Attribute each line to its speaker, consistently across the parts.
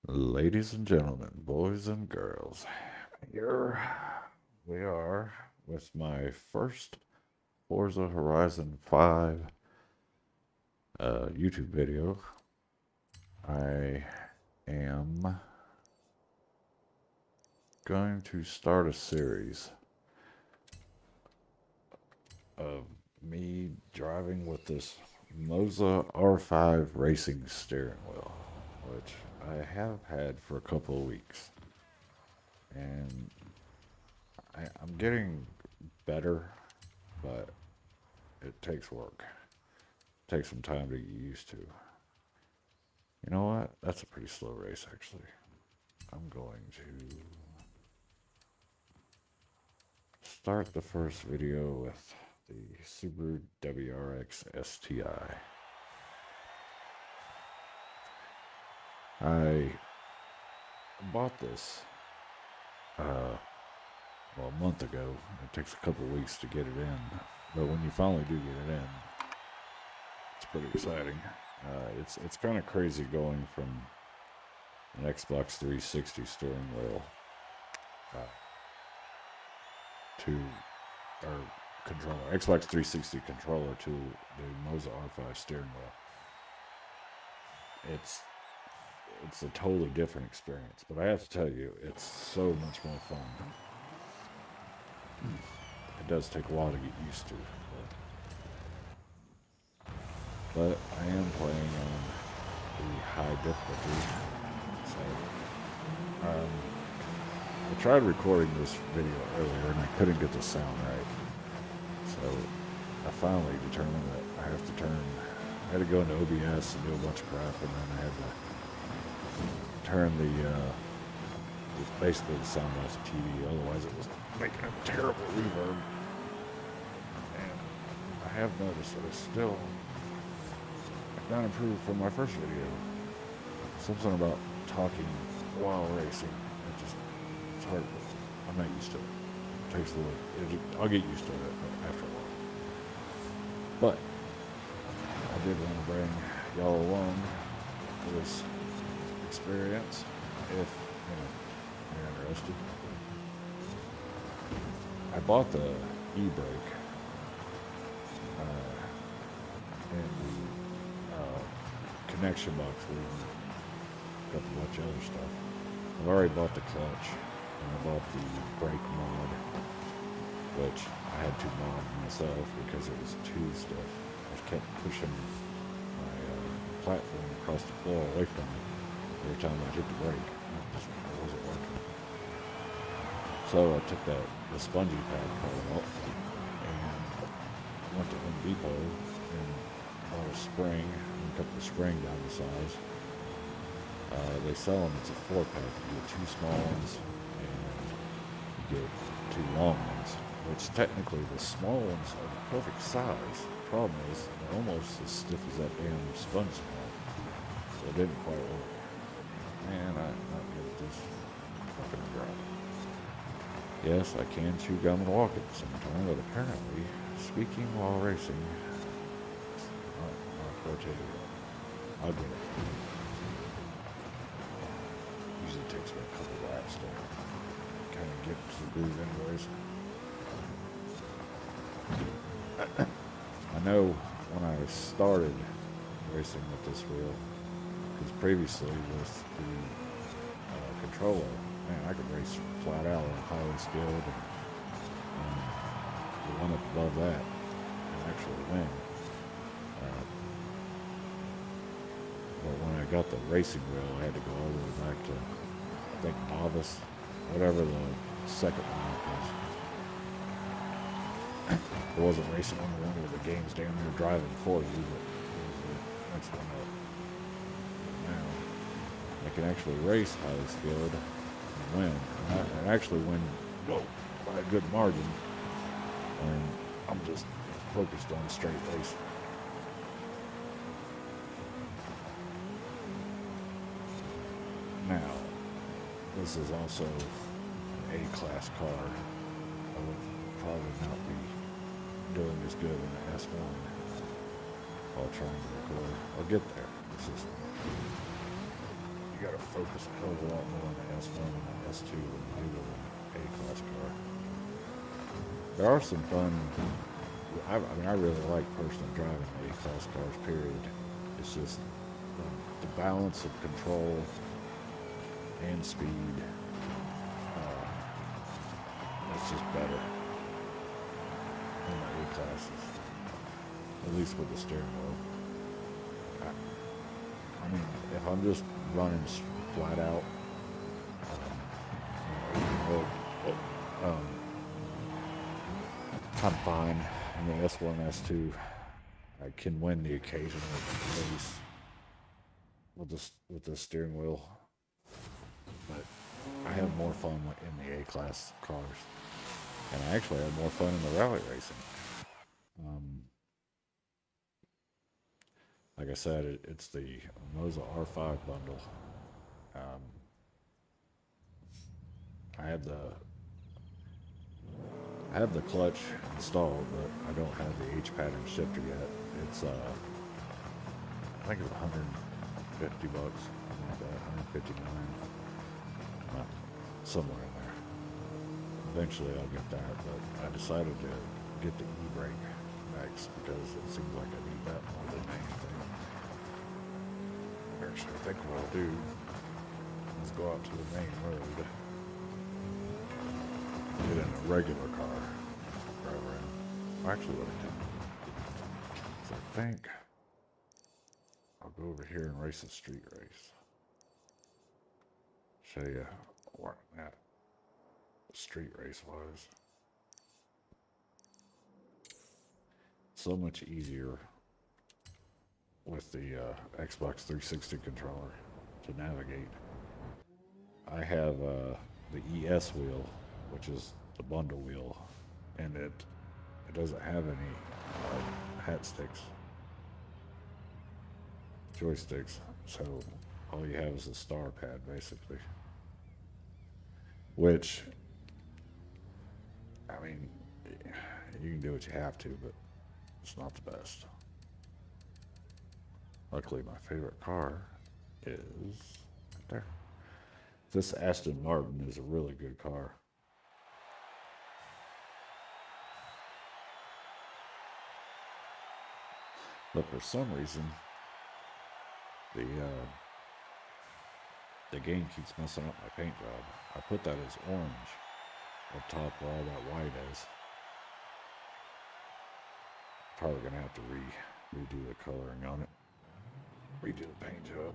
Speaker 1: Ladies and gentlemen, boys and girls, here we are with my first Forza Horizon 5 YouTube video. I am going to start a series of me driving with this MOZA R5 racing steering wheel, which I have had for a couple of weeks. And I'm getting better, but it takes work. It takes some time to get used to. You know what? That's a pretty slow race, actually. I'm going to start the first video with the Subaru WRX STI. I bought this, a month ago. It takes a couple weeks to get it in, but when you finally do get it in, it's pretty exciting. It's kind of crazy going from an Xbox 360 steering wheel uh, to or controller, Xbox 360 controller to the MOZA R5 steering wheel. It's a totally different experience, but I have to tell you, it's so much more fun. It does take a while to get used to, but I am playing on the high difficulty. So, I tried recording this video earlier and I couldn't get the sound right. So I finally determined that I had to go into OBS and do a bunch of crap, and then I had to turn basically the sound off the TV, otherwise it was making a terrible reverb. And I have noticed that I've not improved from my first video. Something about talking while racing, it's hard. I'm not used to it. It takes a little. I'll get used to it after a while. But I did want to bring y'all along for this experience, if you're interested. I bought the e-brake and the connection box lead, got a bunch of other stuff. I've already bought the clutch, and I bought the brake mod, which I had to mod myself because it was too stiff. I kept pushing my platform across the floor away from it every time I hit the brake. It wasn't working. So I took the spongy pad part off and went to Home Depot and bought a spring and cut the spring down to size. They sell them, it's a 4-pack. You get 2 small ones and you get 2 long ones, which technically the small ones are the perfect size. The problem is they're almost as stiff as that damn sponge pad, so it didn't quite work. Man, I'm not good at this fucking job. Yes, I can chew gum and walk at the same time, but apparently speaking while racing is not my forte. I'll get it. Usually takes me a couple laps to kind of get to the groove anyways. I know when I started racing with this wheel, because previously with the controller, man, I could race flat out on highly skilled, and the one up above that and actually win. But when I got the racing wheel, I had to go all the way back to, I think, novice, whatever the second one was. It wasn't racing on the one where the game's damn near driving for you, but it was the next one up. Now, I can actually race highly skilled and win. And actually win by a good margin. And I'm just focused on straight racing. Now, this is also an A-class car. I would probably not be doing as good in the S1 while trying to record. I'll get there. It's just, you got to focus a hell of a lot more on the S1 and the S2 than you do with an A-class car. There are some fun. I mean, I really like personally driving A-class cars, period. It's just the balance of control and speed. It's just better in the A-classes, at least with the steering wheel. I mean, if I'm just running flat out, I'm fine. I mean, S1, S2, I can win the occasional race with the steering wheel, but I have more fun in the A-class cars, and I actually have more fun in the rally racing. Like I said, it's the MOZA R5 bundle. I have the clutch installed, but I don't have the H pattern shifter yet. It's I think it's $150, something like that, $159, somewhere in there. Eventually I'll get that, but I decided to get the e-brake next because it seems like I need that more than anything. Actually, I think what I'll do is go out to the main road, get in a regular car, drive around. Actually, what I do is I think I'll go over here and race a street race. Show you where that street race was. So much easier with the Xbox 360 controller to navigate. I have the ES wheel, which is the bundle wheel, and it doesn't have any hat sticks, joysticks, so all you have is a star pad basically, which, I mean, you can do what you have to, but it's not the best. Luckily, my favorite car is right there. This Aston Martin is a really good car. But for some reason, the game keeps messing up my paint job. I put that as orange up top where all that white is. Probably gonna have to redo the coloring on it. Redo the paint job.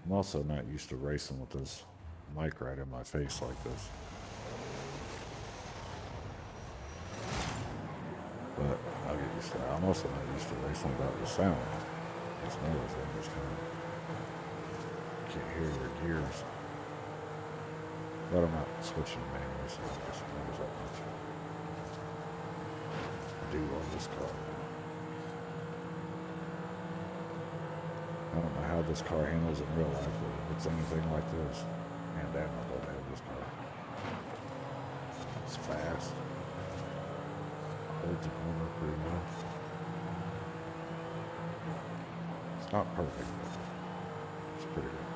Speaker 1: I'm also not used to racing with this mic right in my face like this. But I'll get used to that. I'm also not used to racing without the sound. That's another thing. Just kind of can't hear your gears. But I'm not switching to manual, so I guess it matters that much. I do love this car. I don't know how this car handles in real life, but if it's anything like this, man, damn, I'd love to have this car. It's fast. Holds the corner pretty well. It's not perfect, but it's pretty good.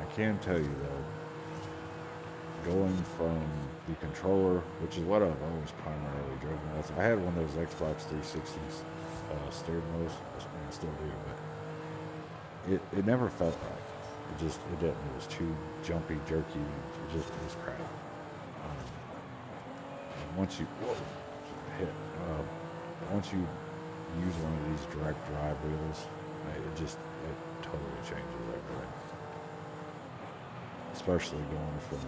Speaker 1: I can tell you though, going from the controller, which is what I've always primarily driven with. I had one of those Xbox 360s steering wheels, and I still do, but it never felt right. It didn't. It was too jumpy, jerky. It was crap. And once you once you use one of these direct drive wheels, it totally changes everything. Especially going from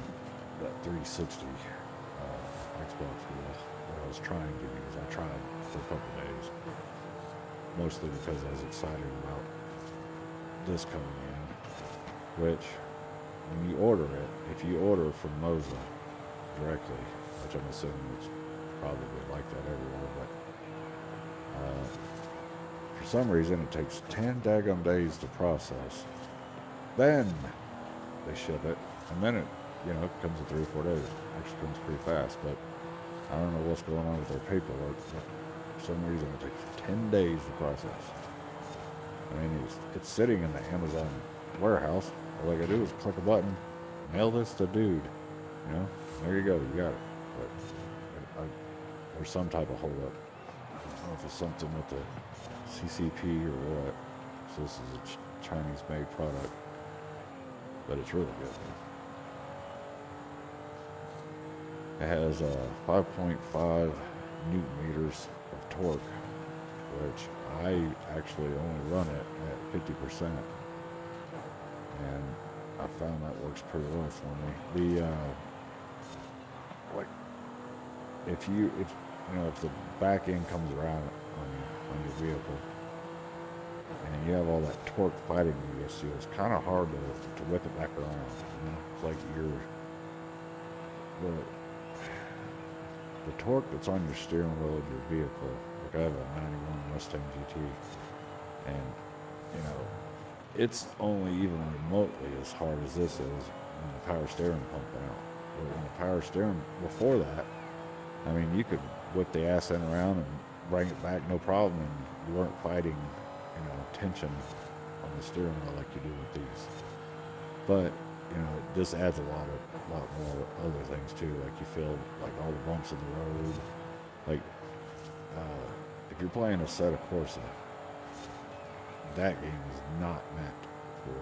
Speaker 1: that 360 Xbox wheel that I was trying to use. I tried for a couple days, mostly because I was excited about this coming in, which when you order it, if you order from MOZA directly, which I'm assuming it's probably like that everywhere, but for some reason it takes 10 daggum days to process. Then they ship it, and then you know, it comes in 3 or 4 days. Actually comes pretty fast, but I don't know what's going on with their paperwork, but for some reason it takes 10 days to process. I mean, it's sitting in the Amazon warehouse. All I gotta do is click a button, mail this to dude. You know, there you go, you got it. But there's some type of holdup. I don't know if it's something with the CCP or what. So this is a Chinese-made product, but it's really good. It has 5.5 newton meters of torque, which I actually only run it at 50%, and I found that works pretty well for me. The like if you know, if the back end comes around on your vehicle and you have all that torque fighting against you, it's kind of hard to whip it back around. You know, it's like the torque that's on your steering wheel of your vehicle. Like I have a 91 Mustang GT, and you know, it's only even remotely as hard as this is when the power steering pumping out. But when the power steering before that, I mean, you could whip the ass end around and bring it back no problem, and you weren't fighting, you know, tension on the steering wheel like you do with these. But you know, this adds a lot more other things too. Like you feel like all the bumps in the road. Like if you're playing a set of Forza, that game is not meant for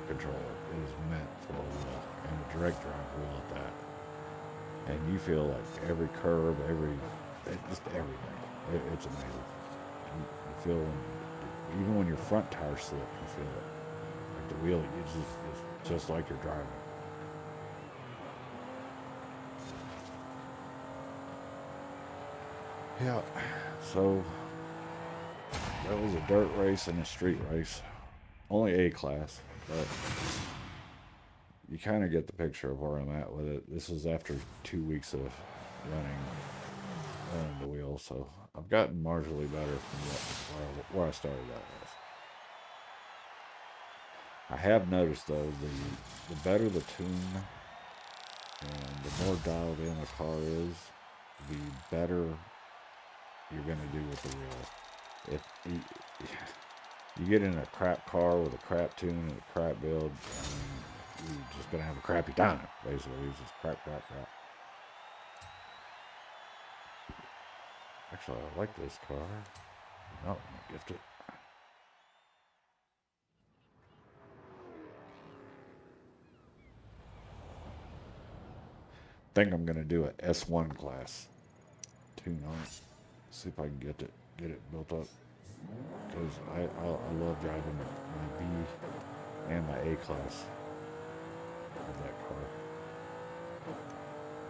Speaker 1: a controller. It is meant for a wheel, and a direct drive wheel at that. And you feel like every curve, just everything. It's amazing. You feel, even when your front tire slip, you feel it. Like the wheel, it's just like you're driving. Yeah, so that was a dirt race and a street race. Only A class, but you kind of get the picture of where I'm at with it. This is after 2 weeks of running the wheel, so I've gotten marginally better from where I started out with. I have noticed though, the better the tune and the more dialed in a car is, the better you're going to do with the wheel. If you get in a crap car with a crap tune and a crap build, I mean, you're just going to have a crappy time, basically. It's just crap. Actually, I like this car. No, I'm going to gift it. Think I'm going to do an S1 class tune on it. See if I can get it built up. Because I love driving my B and my A class of that car.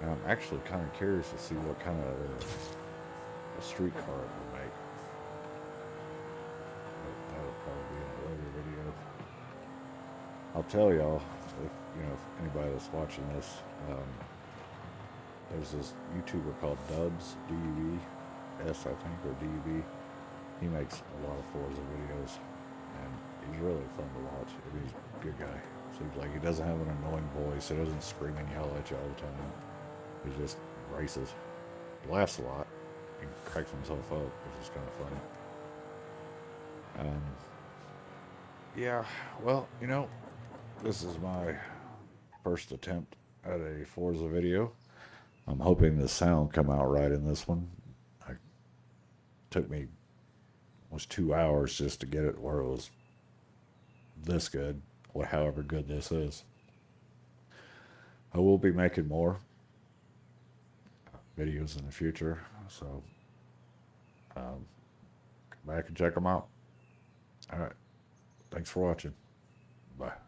Speaker 1: And I'm actually kind of curious to see what kind of a street car it will make. But that'll probably be in a later video. I'll tell y'all, if anybody that's watching this, there's this YouTuber called Dubs, D-U-B-S, I think, or D-U-B. He makes a lot of Forza videos, and he's really fun to watch. He's a good guy. Seems like he doesn't have an annoying voice. He doesn't scream and yell at you all the time. He just races. He laughs a lot. He cracks himself up, which is kind of funny. Yeah, well, this is my first attempt at a Forza video. I'm hoping the sound come out right in this one. It took me almost 2 hours just to get it where it was this good, or however good this is. I will be making more videos in the future, so come back and check them out. All right, thanks for watching. Bye.